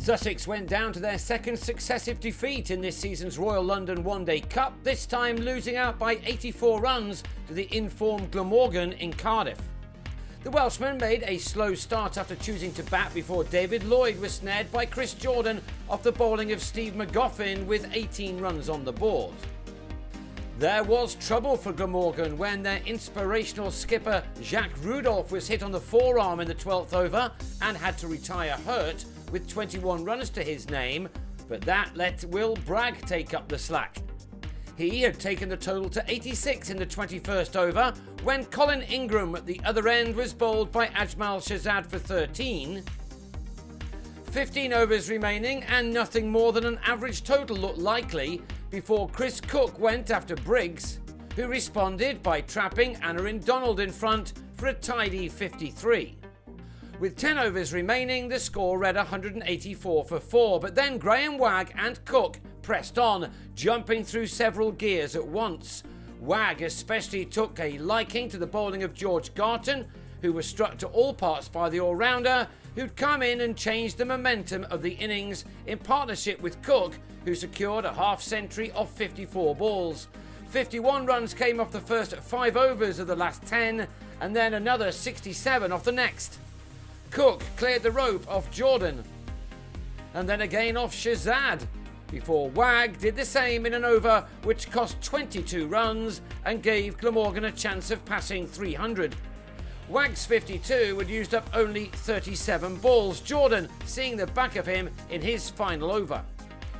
Sussex went down to their second successive defeat in this season's Royal London One Day Cup, this time losing out by 84 runs to the informed Glamorgan in Cardiff. The Welshman made a slow start after choosing to bat before David Lloyd was snared by Chris Jordan off the bowling of Steve McGoffin with 18 runs on the board. There was trouble for Glamorgan when their inspirational skipper Jacques Rudolph was hit on the forearm in the 12th over and had to retire hurt with 21 runs to his name, but that let Will Bragg take up the slack. He had taken the total to 86 in the 21st over when Colin Ingram at the other end was bowled by Ajmal Shahzad for 13. 15 overs remaining and nothing more than an average total looked likely before Chris Cook went after Briggs, who responded by trapping Anarin Donald in front for a tidy 53. With 10 overs remaining, the score read 184 for 4, but then Graham Wagg and Cook pressed on, jumping through several gears at once. Wagg especially took a liking to the bowling of George Garton, who was struck to all parts by the all-rounder, who'd come in and changed the momentum of the innings in partnership with Cook, who secured a half-century off 54 balls. 51 runs came off the first 5 overs of the last 10, and then another 67 off the next. Cook cleared the rope off Jordan, and then again off Shahzad, before Wagg did the same in an over which cost 22 runs and gave Glamorgan a chance of passing 300. Wagg's 52 had used up only 37 balls, Jordan seeing the back of him in his final over,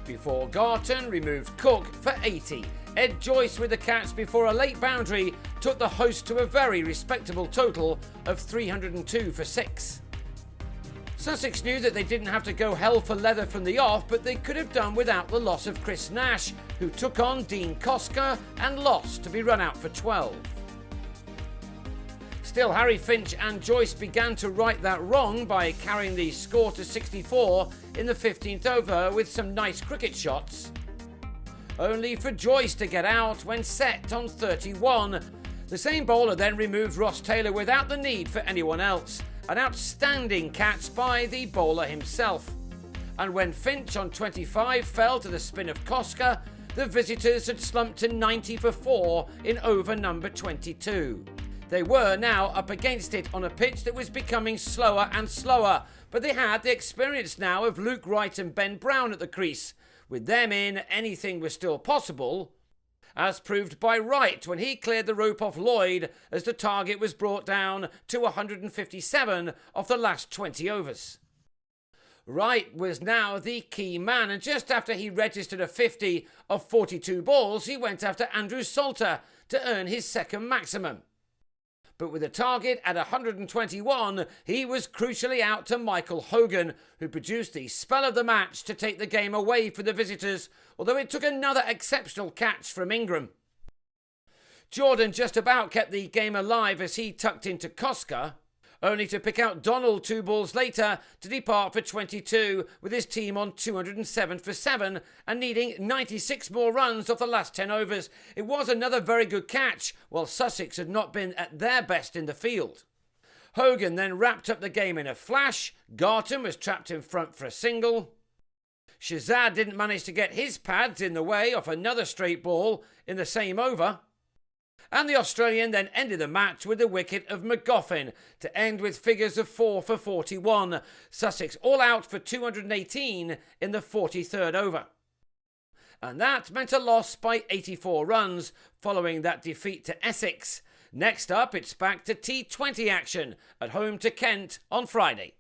before Garton removed Cook for 80. Ed Joyce with the catch before a late boundary took the host to a very respectable total of 302 for 6. Sussex knew that they didn't have to go hell for leather from the off, but they could have done without the loss of Chris Nash, who took on Dean Koska and lost to be run out for 12. Still, Harry Finch and Joyce began to right that wrong by carrying the score to 64 in the 15th over with some nice cricket shots, only for Joyce to get out when set on 31. The same bowler then removed Ross Taylor without the need for anyone else. An outstanding catch by the bowler himself. And when Finch on 25 fell to the spin of Koska, the visitors had slumped to 90 for 4 in over number 22. They were now up against it on a pitch that was becoming slower and slower, but they had the experience now of Luke Wright and Ben Brown at the crease. With them in, anything was still possible, as proved by Wright when he cleared the rope off Lloyd as the target was brought down to 157 off the last 20 overs. Wright was now the key man, and just after he registered a 50 of 42 balls, he went after Andrew Salter to earn his second maximum. But with a target at 121, he was crucially out to Michael Hogan, who produced the spell of the match to take the game away for the visitors, although it took another exceptional catch from Ingram. Jordan just about kept the game alive as he tucked into Koska, only to pick out Donald 2 balls later to depart for 22 with his team on 207 for 7 and needing 96 more runs off the last 10 overs. It was another very good catch, while Sussex had not been at their best in the field. Hogan then wrapped up the game in a flash. Garton was trapped in front for a single. Shahzad didn't manage to get his pads in the way off another straight ball in the same over. And the Australian then ended the match with the wicket of McGoffin to end with figures of 4 for 41. Sussex all out for 218 in the 43rd over. And that meant a loss by 84 runs following that defeat to Essex. Next up, it's back to T20 action at home to Kent on Friday.